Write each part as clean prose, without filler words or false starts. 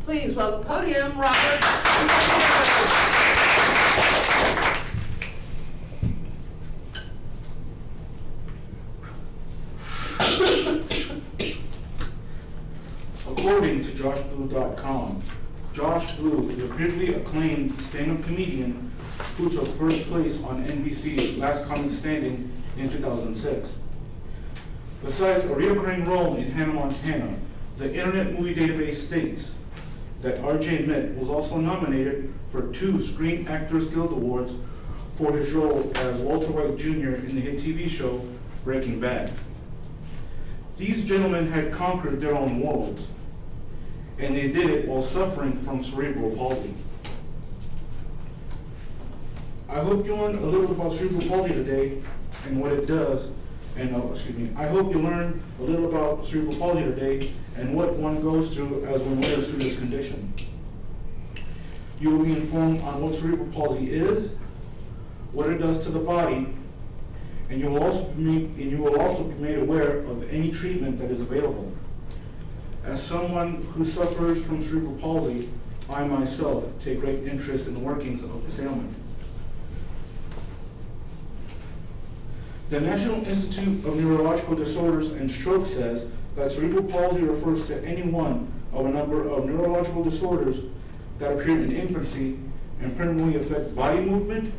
Please welcome podium, Robert. According to JoshBlue.com, Josh Blue is a critically acclaimed stand-up comedian who took first place on NBC's Last Comic Standing in 2006. Besides a recurring role in Hannah Montana, the Internet Movie Database states that R.J. Mitt was also nominated for 2 Screen Actors Guild Awards for his role as Walter White Jr. in the hit TV show Breaking Bad. These gentlemen had conquered their own worlds, and they did it while suffering from cerebral palsy. I hope you learned a little about cerebral palsy today and what it does. I hope you learned a little about cerebral palsy today and what one goes through as one lives through this condition. You will be informed on what cerebral palsy is, what it does to the body, and you will also be made aware of any treatment that is available. As someone who suffers from cerebral palsy, I myself take great interest in the workings of this ailment. The National Institute of Neurological Disorders and Stroke says that cerebral palsy refers to any one of a number of neurological disorders that appear in infancy and permanently affect body movement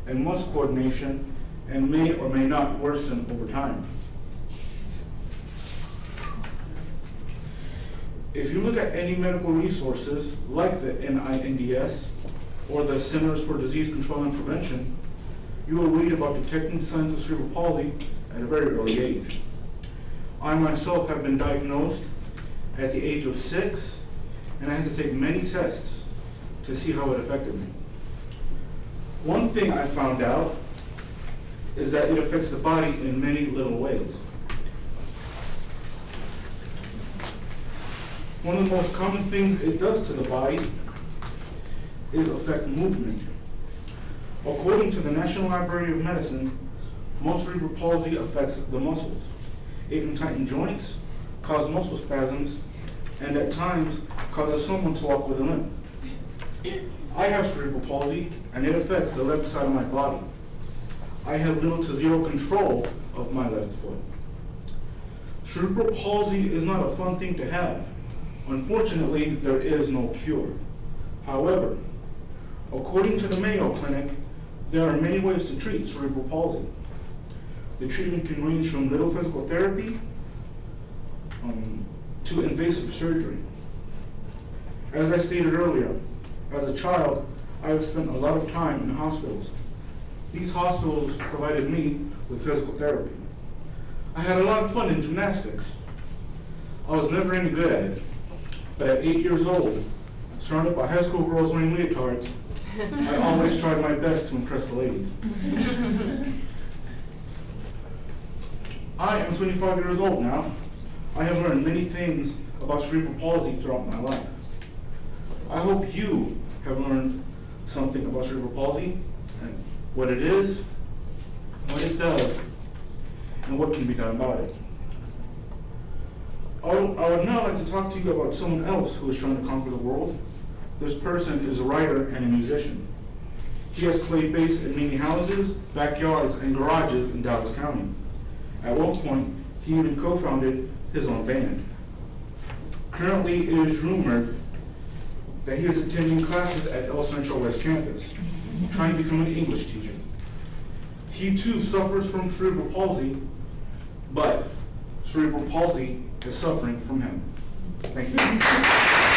and muscle coordination and may or may not worsen over time. If you look at any medical resources like the NINDS or the Centers for Disease Control and Prevention, you will read about detecting signs of cerebral palsy at a very early age. I myself have been diagnosed at the age of 6, and I had to take many tests to see how it affected me. One thing I found out is that it affects the body in many little ways. One of the most common things it does to the body is affect movement. According to the National Library of Medicine, most cerebral palsy affects the muscles. It can tighten joints, cause muscle spasms, and at times causes someone to walk with a limp. I have cerebral palsy, and it affects the left side of my body. I have little to zero control of my left foot. Cerebral palsy is not a fun thing to have. Unfortunately, there is no cure. However, according to the Mayo Clinic, there are many ways to treat cerebral palsy. The treatment can range from little physical therapy to invasive surgery. As I stated earlier, as a child, I have spent a lot of time in hospitals. These hospitals provided me with physical therapy. I had a lot of fun in gymnastics. I was never any good at it, but at 8 years old, surrounded by high school girls wearing leotards, I always tried my best to impress the ladies. I am 25 years old now. I have learned many things about cerebral palsy throughout my life. I hope you have learned something about cerebral palsy and what it is, what it does, and what can be done about it. I would now like to talk to you about someone else who is trying to conquer the world. This person is a writer and a musician. He has played bass in many houses, backyards, and garages in Dallas County. At one point, he even co-founded his own band. Currently, it is rumored that he is attending classes at El Central West Campus, trying to become an English teacher. He too suffers from cerebral palsy, but cerebral palsy is suffering from him. Thank you.